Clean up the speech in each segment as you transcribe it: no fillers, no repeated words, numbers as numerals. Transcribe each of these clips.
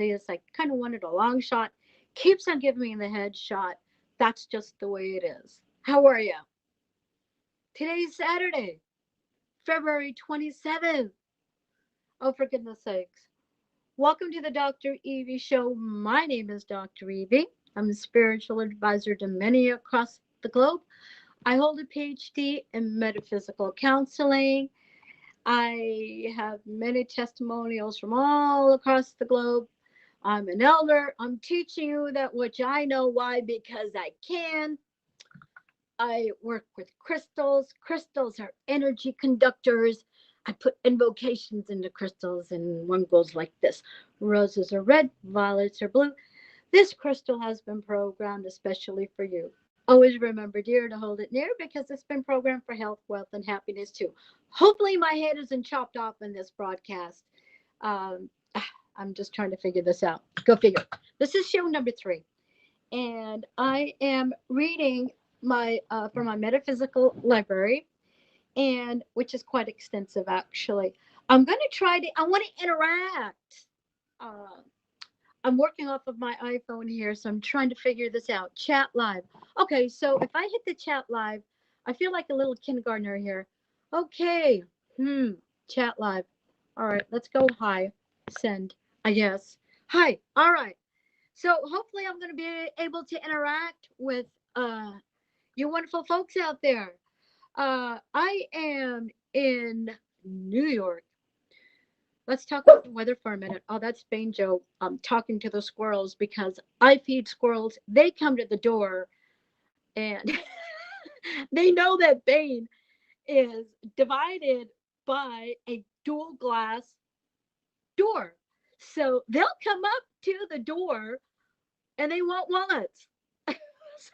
is I kind of wanted a long shot. Keeps on giving me the headshot. That's just the way it is. How are you? Today's Saturday, February 27th. Oh, for goodness sakes. Welcome to the Dr. Evi Show. My name is Dr. Evi. I'm a spiritual advisor to many across the globe. I hold a PhD in metaphysical counseling. I have many testimonials from all across the globe. I'm an elder. I'm teaching you that which I know. Why? Because I can. I work with crystals. Crystals are energy conductors. I put invocations into crystals, and one goes like this: roses are red, violets are blue. This crystal has been programmed especially for you. Always remember, dear, to hold it near because it's been programmed for health, wealth, and happiness too. Hopefully, my head isn't chopped off in this broadcast. Um, I'm just trying to figure this out. Go figure. This is show number 3, and I am reading my from my metaphysical library, and which is quite extensive actually. I'm going to try to. I want to interact. Uh, I'm working off of my iPhone here, so I'm trying to figure this out. Chat live. Okay, so if I hit the chat live, I feel like a little kindergartner here. Okay. Chat live. All right, let's go hi. Send. I guess. Hi. All right. So hopefully I'm going to be able to interact with you wonderful folks out there. I am in New York. Let's talk about the weather for a minute. Oh, that's Banjo talking to the squirrels because I feed squirrels. They come to the door and they know that Bane is divided by a dual glass door. So they'll come up to the door and they want wallets.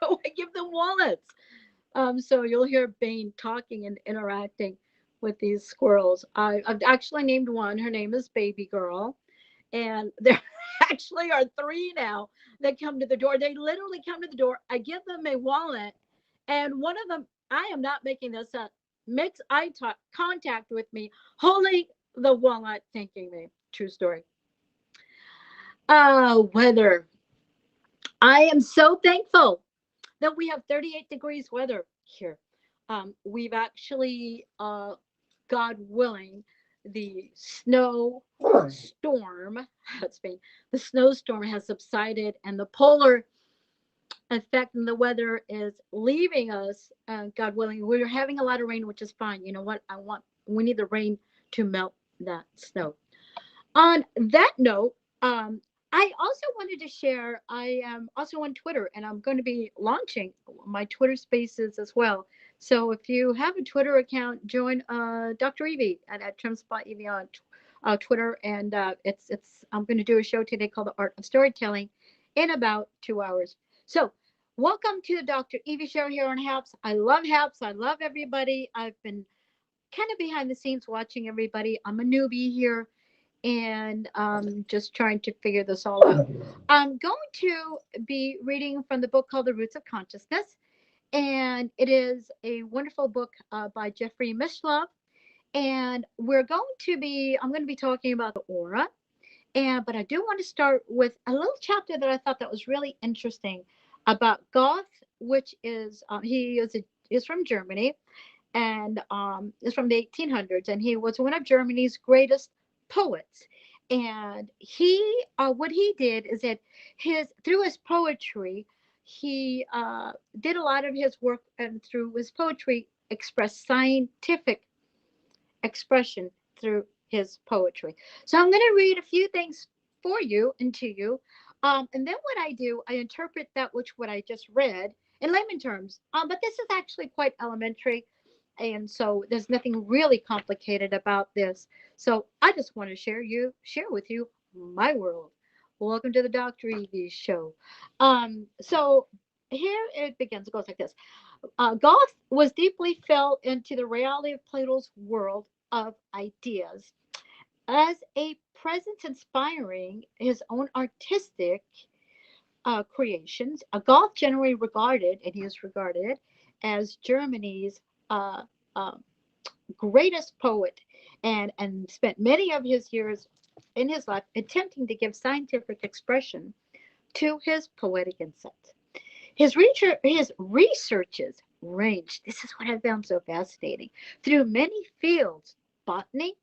So I give them wallets. So you'll hear Bane talking and interacting with these squirrels. I've actually named one. Her name is Baby Girl. And there actually are 3 now that come to the door. They literally come to the door. I give them a wallet. And one of them, I am not making this up, makes contact with me, holding the wallet, thanking me. True story. Weather. I am so thankful that we have 38 degrees weather here. We've actually, God willing, the snow storm has been, the snowstorm has subsided, and the polar effect in the weather is leaving us. God willing, we're having a lot of rain, which is fine. You know what? We need the rain to melt that snow. On that note, I also wanted to share, I am also on Twitter and I'm going to be launching my Twitter spaces as well. So if you have a Twitter account, join Dr. Evi at Spot Evi on Twitter. And I'm going to do a show today called The Art of Storytelling in about 2 hours. So welcome to the Dr. Evi Show here on Haps. I love Haps. I love everybody. I've been kind of behind the scenes watching everybody. I'm a newbie here and just trying to figure this all out. I'm going to be reading from the book called The Roots of Consciousness, and it is a wonderful book by Jeffrey Mishlove. And I'm going to be talking about the aura, but I do want to start with a little chapter that I thought that was really interesting about Goethe, which is is from Germany, and is from the 1800s, and he was one of Germany's greatest poets. And what he did is that through his poetry, he did a lot of his work, and through his poetry expressed scientific expression through his poetry. So I'm going to read a few things for you and to you. And then what I do, I interpret what I just read in layman terms. But this is actually quite elementary. And so there's nothing really complicated about this. So I just want to share with you my world. Welcome to the Dr. Evi Show. So here it begins. It goes like this. Goethe was deeply fell into the reality of Plato's world of ideas as a presence inspiring his own artistic creations. Goethe generally regarded, and he is regarded as Germany's uh, uh, greatest poet, and spent many of his years in his life attempting to give scientific expression to his poetic insights. His researches ranged, this is what I found so fascinating, through many fields: botany,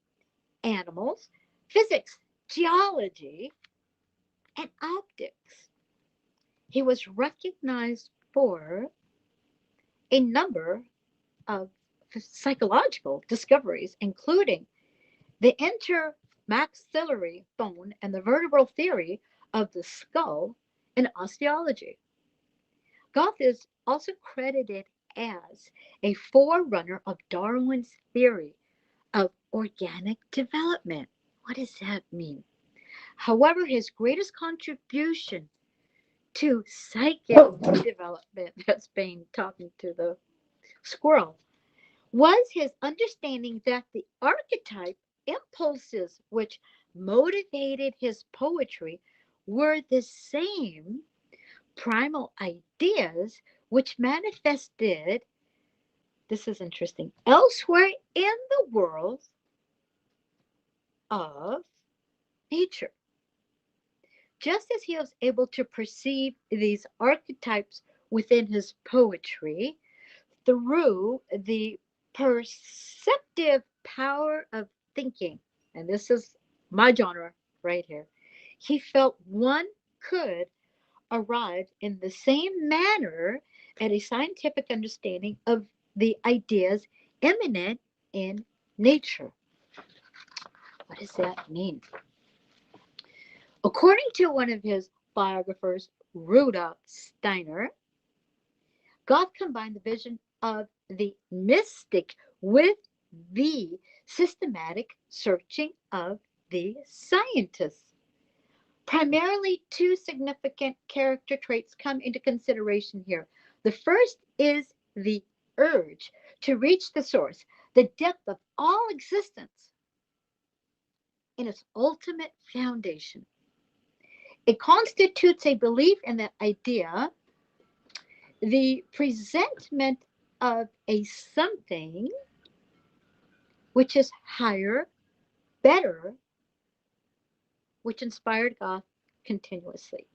animals, physics, geology, and optics. He was recognized for a number of psychological discoveries, including the intermaxillary bone and the vertebral theory of the skull and osteology. Goff is also credited as a forerunner of Darwin's theory of organic development. What does that mean? However, his greatest contribution to psychic development, that's Bane talking to the squirrel, was his understanding that the archetype impulses which motivated his poetry were the same primal ideas which manifested, this is interesting, elsewhere in the world of nature. Just as he was able to perceive these archetypes within his poetry through the perceptive power of thinking, and this is my genre right here, he felt one could arrive in the same manner at a scientific understanding of the ideas immanent in nature. What does that mean? According to one of his biographers, Rudolf Steiner, Goethe combined the vision of the mystic with the systematic searching of the scientist. Primarily, two significant character traits come into consideration here. The first is the urge to reach the source, the depth of all existence in its ultimate foundation. It constitutes a belief in that idea, the presentment of a something which is higher, better, which inspired Goethe continuously.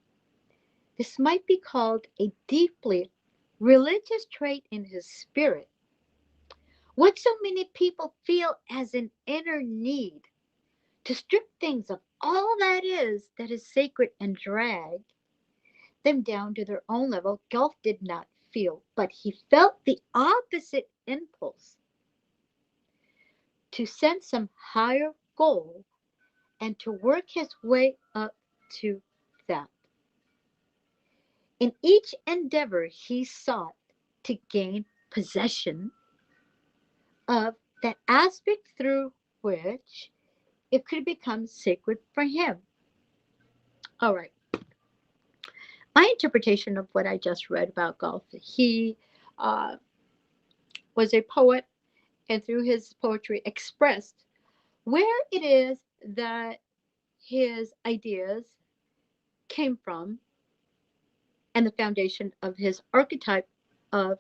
This might be called a deeply religious trait in his spirit. What so many people feel as an inner need to strip things of all that is sacred and drag them down to their own level, Goethe did not feel, but he felt the opposite impulse to sense some higher goal and to work his way up to that. In each endeavor, he sought to gain possession of that aspect through which it could become sacred for him. All right. My interpretation of what I just read about Goethe, he uh, was a poet and through his poetry expressed where it is that his ideas came from and the foundation of his archetype of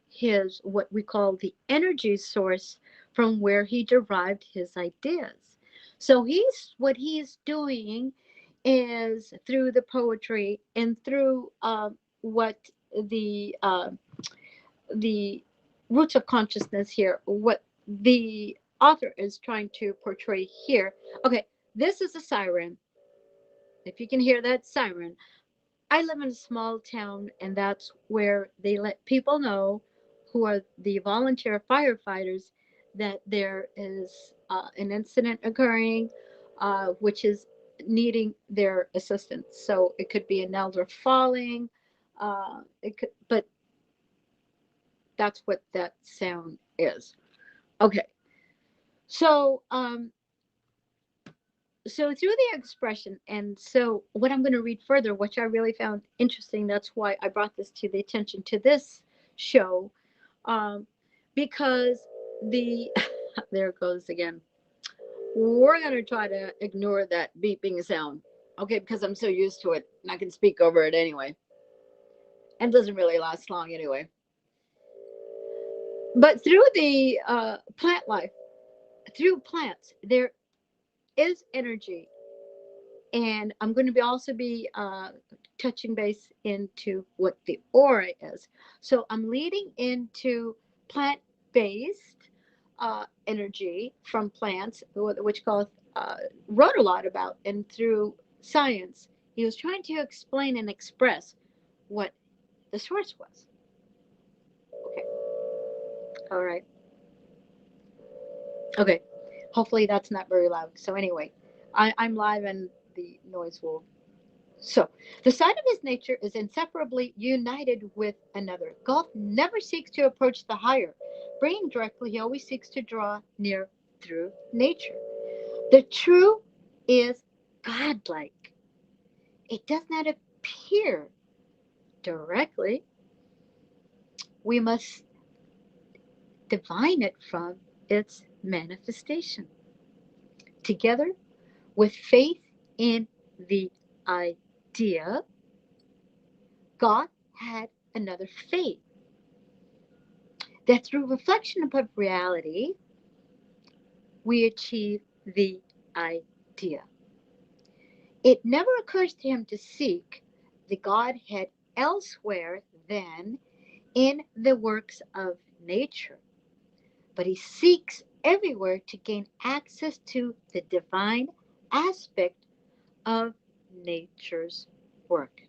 his what we call the energy source from where he derived his ideas. So he's doing is through the poetry and through what the uh, the roots of consciousness here, what the author is trying to portray here. Okay, this is a siren. If you can hear that siren, I live in a small town, and that's where they let people know who are the volunteer firefighters that there is an incident occurring, which is needing their assistance. So it could be an elder falling. But that's what that sound is. Okay, so so through the expression, and so what I'm going to read further, which I really found interesting, that's why I brought this to the attention to this show, um, because the there it goes again. We're going to try to ignore that beeping sound, okay, because I'm so used to it and I can speak over it anyway, and it doesn't really last long anyway. But through the plant life, through plants, there is energy. And I'm going to be also be touching base into what the aura is. So I'm leading into plant-based energy from plants, which Goth wrote a lot about, and through science, he was trying to explain and express what the source was. Okay, all right, okay. Hopefully that's not very loud. So anyway, I'm live and the noise will. So, the side of his nature is inseparably united with another. Golf never seeks to approach the higher. Bringing directly, he always seeks to draw near through nature. The true is godlike. It does not appear directly. We must divine it from its manifestation. Together with faith in the idea, God had another faith that through reflection above reality, we achieve the idea. It never occurs to him to seek the Godhead elsewhere than in the works of nature, but he seeks everywhere to gain access to the divine aspect of nature's work.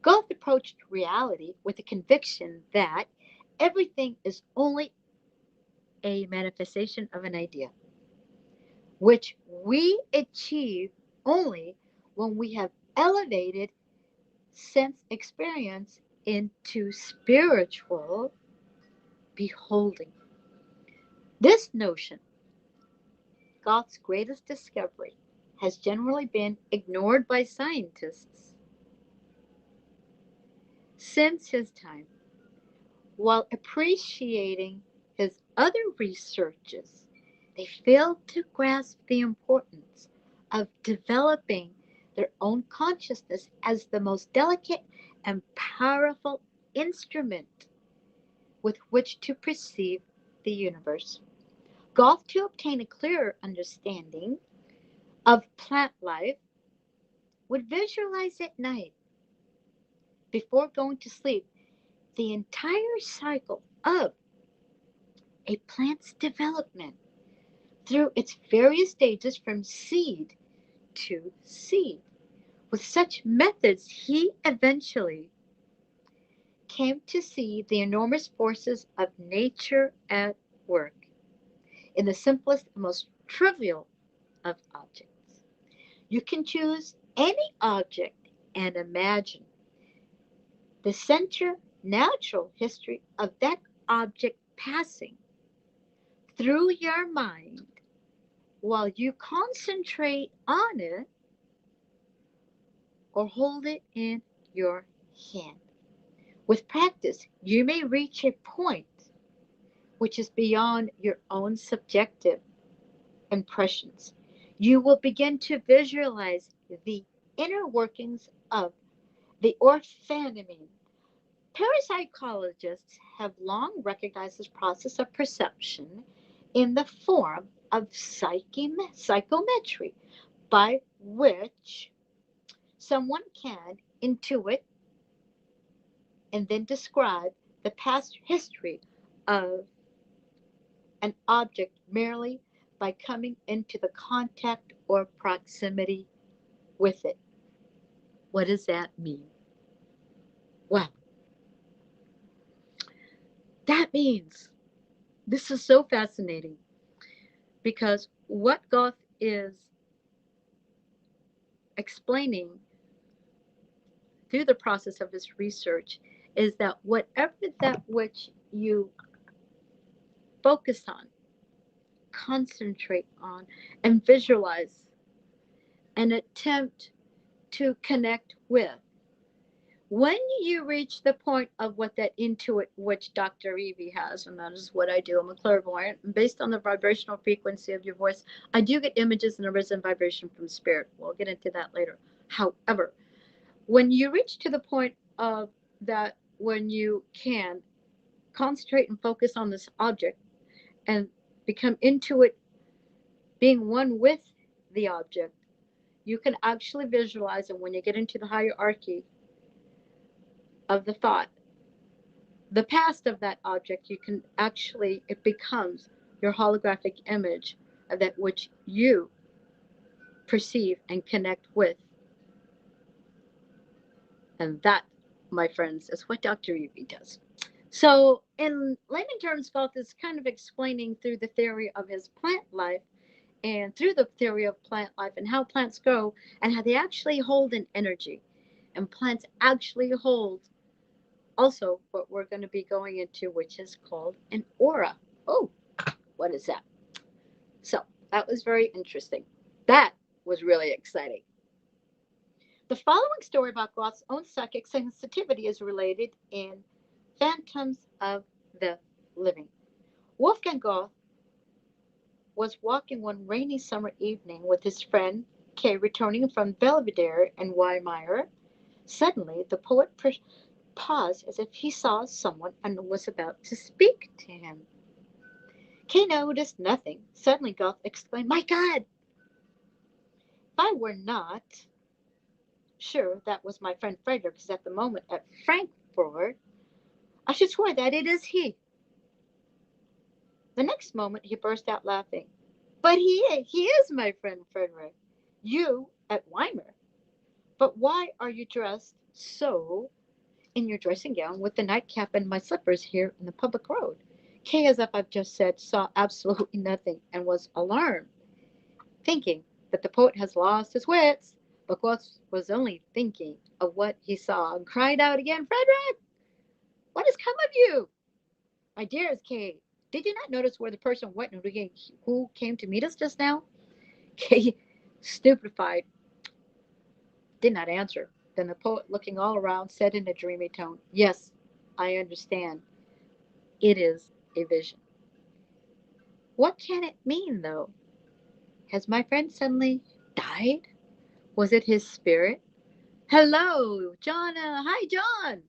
Goethe approached reality with the conviction that everything is only a manifestation of an idea, which we achieve only when we have elevated sense experience into spiritual beholding. This notion, Gothe's greatest discovery, has generally been ignored by scientists since his time, while appreciating his other researches. They fail to grasp the importance of developing their own consciousness as the most delicate and powerful instrument with which to perceive the universe. Goethe, to obtain a clearer understanding of plant life, would visualize at night, before going to sleep, the entire cycle of a plant's development through its various stages from seed to seed. With such methods, he eventually came to see the enormous forces of nature at work in the simplest and most trivial of objects. You can choose any object and imagine the center natural history of that object passing through your mind while you concentrate on it or hold it in your hand. With practice, you may reach a point which is beyond your own subjective impressions. You will begin to visualize the inner workings of the orphanamine. Parapsychologists have long recognized this process of perception in the form of psychometry, by which someone can intuit and then describe the past history of an object merely by coming into the contact or proximity with it. What does that mean? Well, that means this is so fascinating because what Goethe is explaining through the process of his research is that whatever that which you focus on, concentrate on, and visualize and attempt to connect with, when you reach the point of what that intuit, which Dr. Evi has, and that is what I do, I'm a clairvoyant, and based on the vibrational frequency of your voice, I do get images and a risen vibration from spirit. We'll get into that later. However, when you reach to the point of that, when you can concentrate and focus on this object and become into it being one with the object, you can actually visualize. And when you get into the hierarchy of the thought, the past of that object, you can actually, it becomes your holographic image of that which you perceive and connect with. And that, my friends, is what Dr. Evi does. So, in layman terms, Galt is kind of explaining through the theory of his plant life and through the theory of plant life and how plants grow and how they actually hold an energy. And plants actually hold also what we're going to be going into, which is called an aura. Oh, what is that? So, that was very interesting. That was really exciting. The following story about Goth's own psychic sensitivity is related in Phantoms of the Living. Wolfgang Goethe was walking one rainy summer evening with his friend Kay returning from Belvedere and Weimar. Suddenly, the poet paused as if he saw someone and was about to speak to him. Kay noticed nothing. Suddenly, Goethe exclaimed, "My God! If I were not sure that was my friend Frederick is at the moment at Frankfurt, I should swear that it is he." The next moment he burst out laughing. "But he is my friend Frederick. You at Weimar. But why are you dressed so in your dressing gown with the nightcap and my slippers here in the public road?" Kay, as if I've just said, saw absolutely nothing and was alarmed, thinking that the poet has lost his wits. But Goethe was only thinking of what he saw and cried out again, "Frederick, what has come of you?" "My dearest Kay, did you not notice where the person went who came to meet us just now?" Kay, stupefied, did not answer. Then the poet, looking all around, said in a dreamy tone, "Yes, I understand. It is a vision." What can it mean, though? Has my friend suddenly died? Was it his spirit? Hello, John. Hi, John.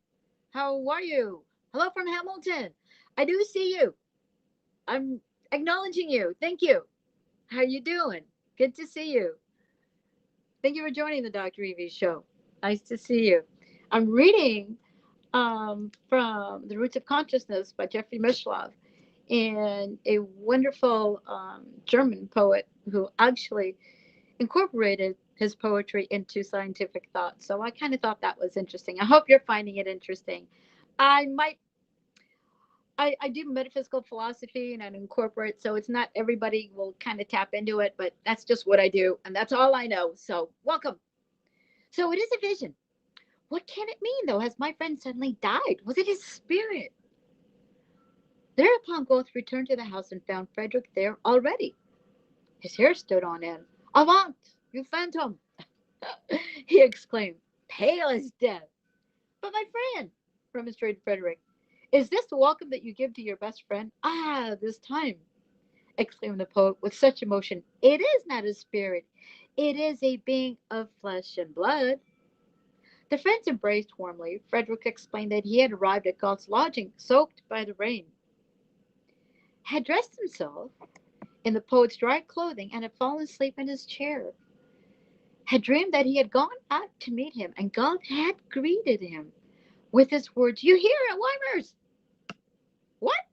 How are you? Hello from Hamilton. I do see you. I'm acknowledging you. Thank you. How you doing? Good to see you. Thank you for joining the Dr. Evi Show. Nice to see you. I'm reading from The Roots of Consciousness by Jeffrey Mishlove, and a wonderful German poet who actually incorporated his poetry into scientific thought. So I kind of thought that was interesting. I hope you're finding it interesting. I might I do metaphysical philosophy and I incorporate, so it's not everybody will kind of tap into it, but that's just what I do, and that's all I know. So welcome. So it is a vision. What can it mean, though? Has my friend suddenly died? Was it his spirit? Thereupon Goethe returned to the house and found Frederick there already. His hair stood on end. "Avant, you phantom!" he exclaimed, pale as death. "But my friend," remonstrated Frederick, "is this the welcome that you give to your best friend?" "Ah, this time," exclaimed the poet with such emotion, "it is not a spirit. It is a being of flesh and blood." The friends embraced warmly. Frederick explained that he had arrived at Galt's lodging soaked by the rain, had dressed himself in the poet's dry clothing, and had fallen asleep in his chair. Had dreamed that he had gone out to meet him, and Galt had greeted him with his words, "You here at Weimer's? What?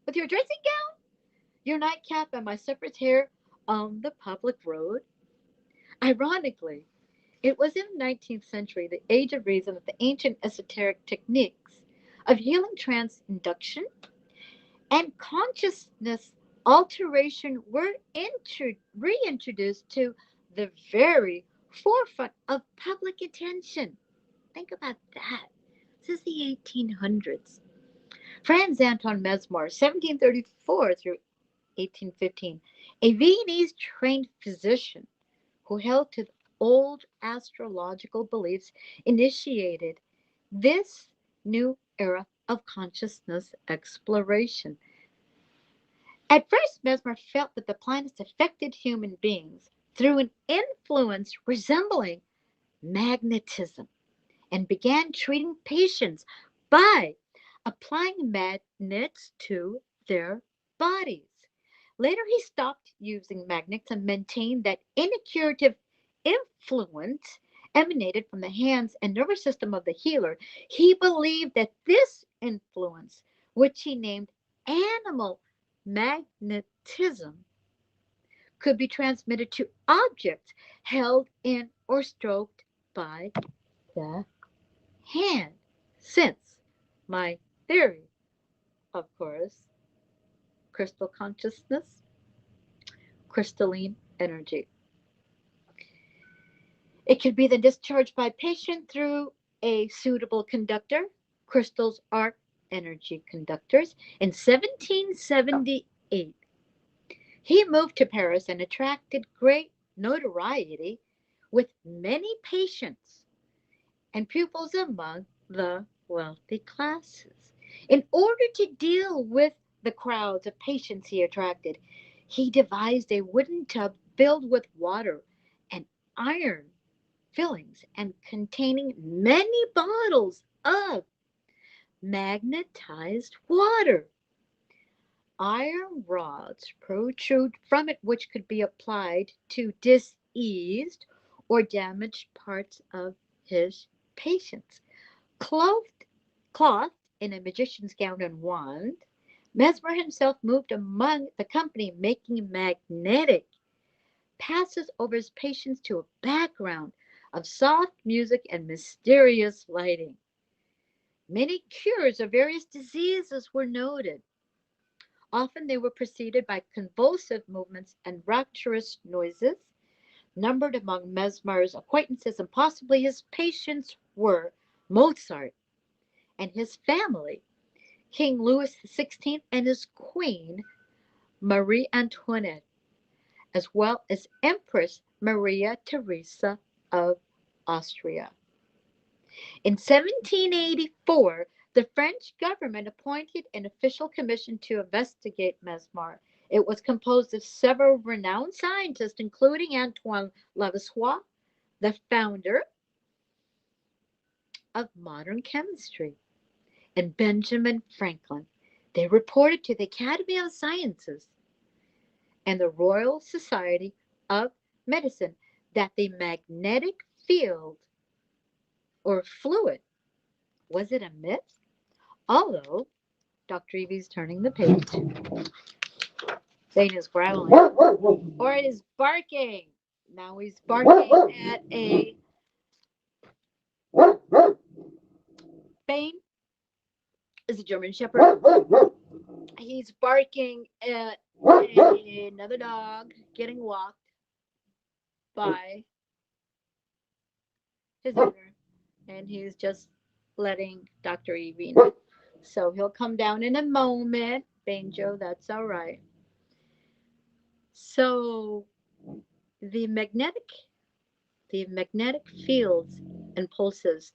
With your dressing gown, your nightcap, and my slippers here on the public road?" Ironically, it was in the 19th century, the age of reason, that the ancient esoteric techniques of healing trance induction and consciousness alteration were reintroduced to the very forefront of public attention. Think about that. This is the 1800s. Franz Anton Mesmer, 1734 through 1815, a Viennese trained physician who held to old astrological beliefs, initiated this new era of consciousness exploration. At first, Mesmer felt that the planets affected human beings through an influence resembling magnetism and began treating patients by applying magnets to their bodies. Later, he stopped using magnets and maintained that any curative influence emanated from the hands and nervous system of the healer. He believed that this influence, which he named animal magnetism, could be transmitted to objects held in or stroked by the hand. Since my theory, of course, crystal consciousness, crystalline energy. It can be then discharged by patient through a suitable conductor. Crystals are energy conductors. In 1778, he moved to Paris and attracted great notoriety with many patients and pupils among the wealthy classes. In order to deal with the crowds of patients he attracted, he devised a wooden tub filled with water and iron fillings and containing many bottles of magnetized water. Iron rods protrude from it, which could be applied to diseased or damaged parts of his patients. Clothed in a magician's gown and wand, Mesmer himself moved among the company, making magnetic passes over his patients to a background of soft music and mysterious lighting. Many cures of various diseases were noted. Often they were preceded by convulsive movements and rapturous noises. Numbered among Mesmer's acquaintances and possibly his patients were Mozart and his family, King Louis XVI and his queen, Marie Antoinette, as well as Empress Maria Theresa of Austria. In 1784, the French government appointed an official commission to investigate Mesmer. It was composed of several renowned scientists, including Antoine Lavoisier, the founder of modern chemistry, and Benjamin Franklin. They reported to the Academy of Sciences and the Royal Society of Medicine that the magnetic field or fluid, was it a myth? Although Dr. Evi's turning the page, Zane is growling, or it is barking. Now he's barking at a Bane is a German Shepherd. He's barking at another dog getting walked by his owner, and he's just letting Dr. Evi know. So he'll come down in a moment. Banjo, that's all right. So the magnetic the magnetic fields and pulses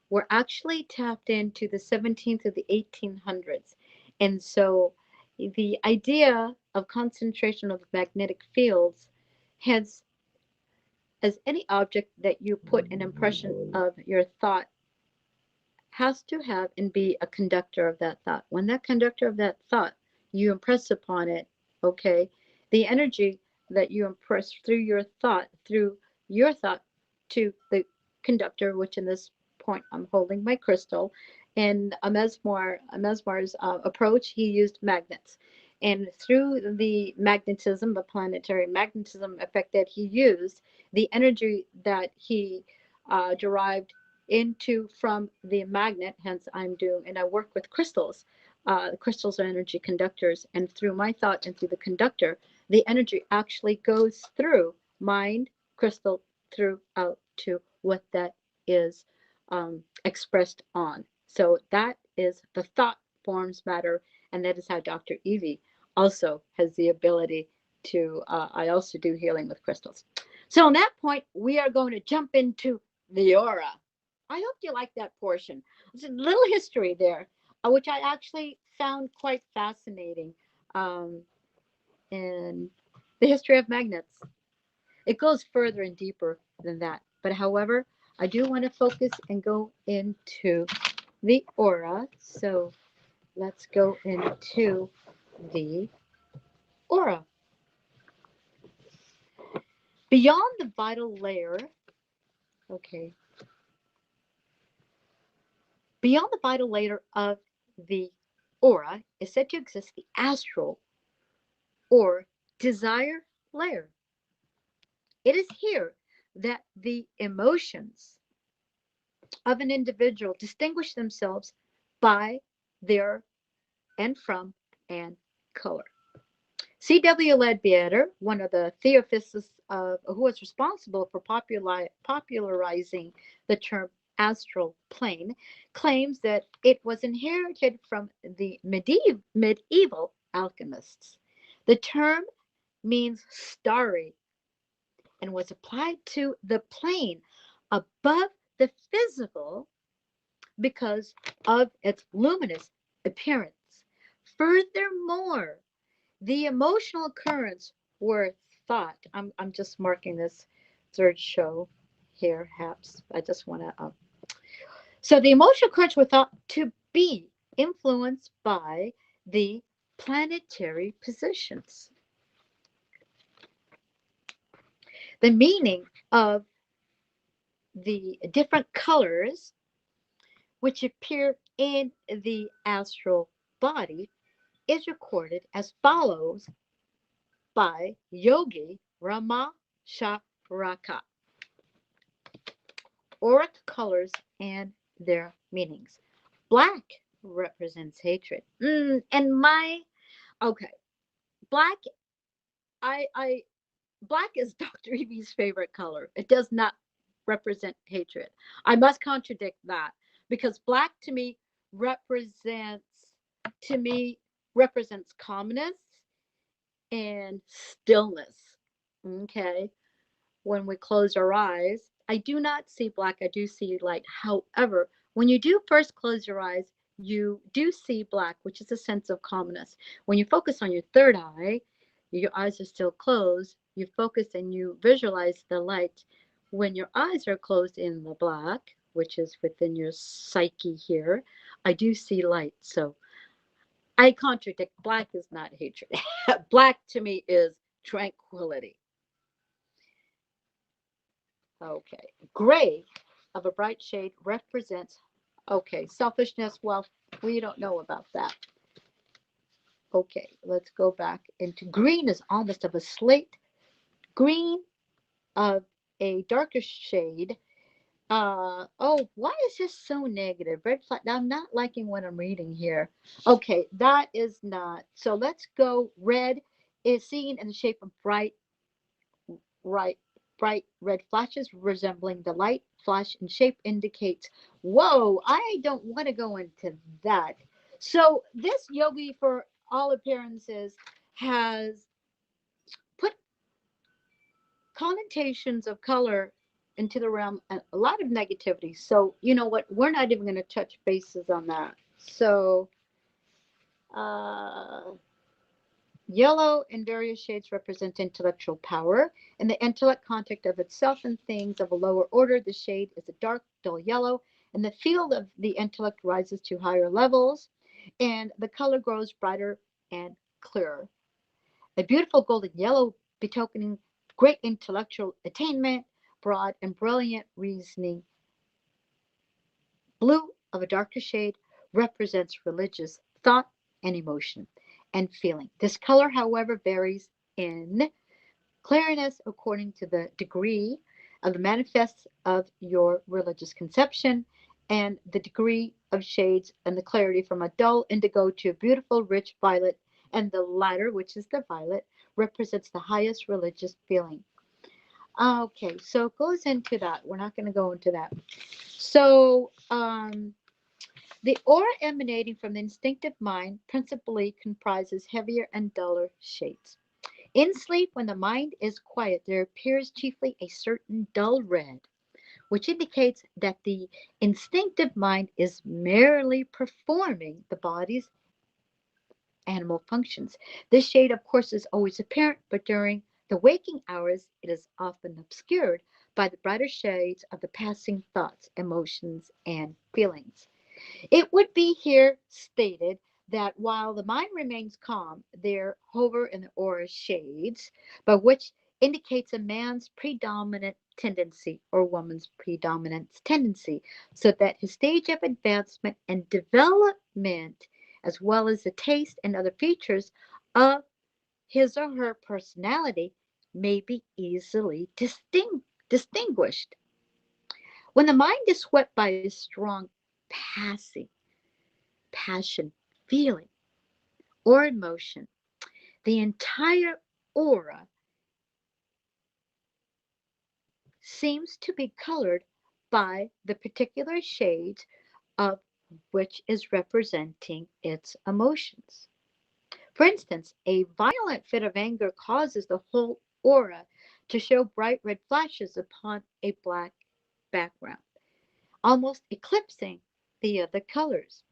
were actually tapped into the 17th or the 1800s. And so the idea of concentration of magnetic fields, hence, as any object that you put an impression of your thought, has to have and be a conductor of that thought. When that conductor of that thought, you impress upon it, okay, the energy that you impress through your thought to the conductor, which in this point I'm holding my crystal. In Mesmer's approach, he used magnets. And through the magnetism, the planetary magnetism effect that he used, the energy that he derived into from the magnet, hence I'm doing, and I work with crystals. Crystals are energy conductors, and through my thought and through the conductor, the energy actually goes through mind, crystal, through out to what that is expressed on. So that is the thought forms matter, and that is how Dr. Evi also has the ability to, I also do healing with crystals. So on that point, we are going to jump into the aura. I hope you like that portion. There's a little history there, which I actually found quite fascinating. In the history of magnets, it goes further and deeper than that. But however, I do want to focus and go into the aura. So let's go into the Aura. Beyond the vital layer, okay, beyond the vital layer of the aura is said to exist the astral or desire layer. It is here that the emotions of an individual distinguish themselves by their and from and color. C.W. Leadbeater, one of the theosophists who was responsible for popularizing the term astral plane, claims that it was inherited from the medieval alchemists. The term means starry and was applied to the plane above the physical because of its luminous appearance. Furthermore, the emotional currents were thought. I'm just marking this third show here, perhaps. I just want to. So the emotional currents were thought to be influenced by the planetary positions. The meaning of the different colors which appear in the astral body is recorded as follows by Yogi Rama Sharaka. Auric colors and their meanings. Black represents hatred. And my okay, black. I black is Dr. Evie's favorite color. It does not represent hatred. I must contradict that because black represents to me represents calmness and stillness. Okay. When we close our eyes, I do not see black, I do see light. However, when you do first close your eyes, you do see black, which is a sense of calmness. When you focus on your third eye, your eyes are still closed, you focus and you visualize the light. When your eyes are closed in the black, which is within your psyche here, I do see light. So I contradict. Black is not hatred. Black to me is tranquility. Okay. Gray of a bright shade represents, okay, selfishness. Well, we don't know about that. Okay, let's go back into green is almost of a slate. Green of a darker shade. Oh, why is this so negative? Red flag. I'm not liking what I'm reading here. Okay, that is not. So let's go. Red is seen in the shape of right, bright red flashes resembling the light flash in shape indicates, whoa, I don't want to go into that. So this yogi, for all appearances, has put connotations of color into the realm and a lot of negativity. So you know what? We're not even going to touch bases on that. So uh, yellow in various shades represent intellectual power. In the intellect contact of itself and things of a lower order, the shade is a dark, dull yellow, and the field of the intellect rises to higher levels, and the color grows brighter and clearer. A beautiful golden yellow betokening great intellectual attainment, broad and brilliant reasoning. Blue of a darker shade represents religious thought and emotion and feeling. This color, however, varies in clearness according to the degree of the manifest of your religious conception and the degree of shades and the clarity from a dull indigo to a beautiful rich violet, and the latter, which is the violet, represents the highest religious feeling. Okay, so it goes into that. We're not going to go into that. So, the aura emanating from the instinctive mind principally comprises heavier and duller shades. In sleep, when the mind is quiet, there appears chiefly a certain dull red, which indicates that the instinctive mind is merely performing the body's animal functions. This shade, of course, is always apparent, but during the waking hours, it is often obscured by the brighter shades of the passing thoughts, emotions, and feelings. It would be here stated that while the mind remains calm, there hover in the aura shades, but which indicates a man's predominant tendency or woman's predominant tendency, so that his stage of advancement and development, as well as the taste and other features of his or her personality, may be easily distinguished. When the mind is swept by a strong passing passion, feeling, or emotion, the entire aura seems to be colored by the particular shades of which is representing its emotions. For instance, a violent fit of anger causes the whole aura to show bright red flashes upon a black background, almost eclipsing the other colors.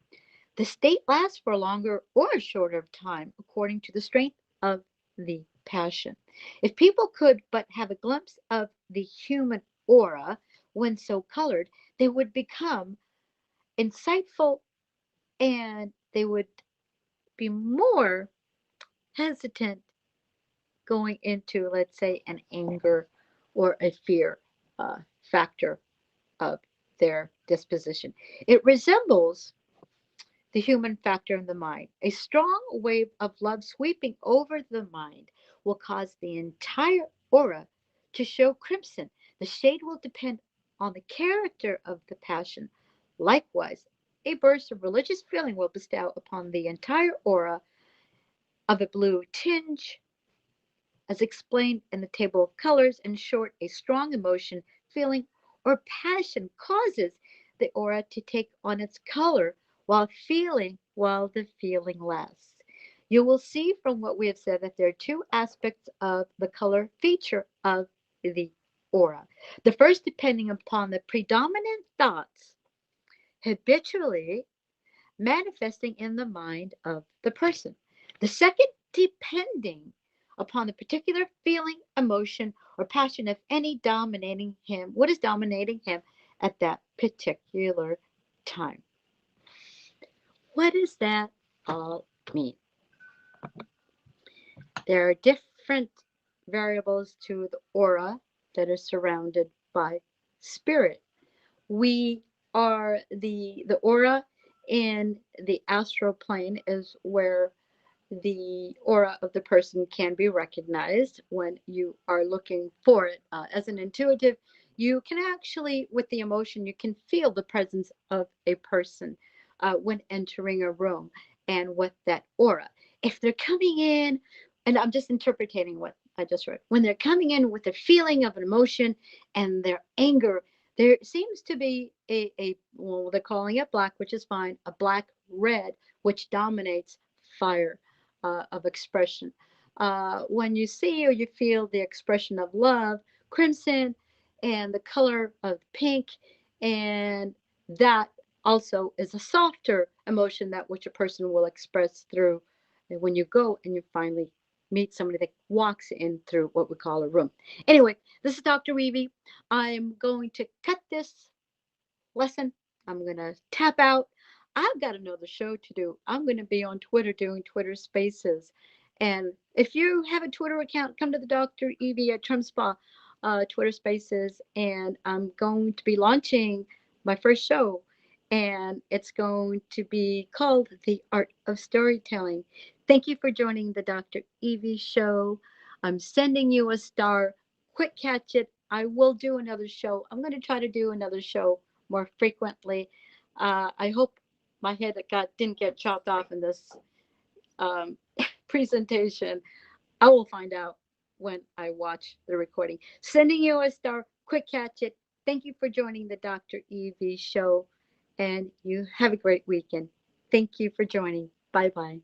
The state lasts for a longer or a shorter time according to the strength of the passion. If people could but have a glimpse of the human aura when so colored, they would become insightful and they would be more hesitant going into, let's say, an anger or a fear factor of their disposition. It resembles the human factor in the mind. A strong wave of love sweeping over the mind will cause the entire aura to show crimson. The shade will depend on the character of the passion. Likewise, a burst of religious feeling will bestow upon the entire aura of a blue tinge, as explained in the table of colors. In short, a strong emotion, feeling, or passion causes the aura to take on its color while the feeling lasts. You will see from what we have said that there are two aspects of the color feature of the aura. The first, depending upon the predominant thoughts habitually manifesting in the mind of the person. The second, depending upon the particular feeling, emotion, or passion of any dominating him, what is dominating him at that particular time. What does that all mean? There are different variables to the aura that are surrounded by spirit. We are the aura in the astral plane is where the aura of the person can be recognized when you are looking for it. As an intuitive, you can actually, with the emotion, you can feel the presence of a person when entering a room and with that aura. If they're coming in, and I'm just interpreting what I just read, when they're coming in with a feeling of an emotion and their anger, there seems to be well, they're calling it black, which is fine, a black red, which dominates fire of expression. When you see or you feel the expression of love, crimson, and the color of pink, and that also is a softer emotion that which a person will express through when you go and you finally meet somebody that walks in through what we call a room. Anyway, this is Dr. Evi. I'm going to cut this lesson. I'm going to tap out. I've got another show to do. I'm going to be on Twitter doing Twitter spaces. And if you have a Twitter account, come to the Dr. Evi at Trump Spa Twitter spaces. And I'm going to be launching my first show. And it's going to be called The Art of Storytelling. Thank you for joining the Dr. Evi Show. I'm sending you a star. Quick catch it. I will do another show. I'm going to try to do another show more frequently. I hope my head didn't get chopped off in this um, presentation. I will find out when I watch the recording. Sending you a star. Quick catch it. Thank you for joining the Dr. Evi Show, and you have a great weekend. Thank you for joining. Bye bye.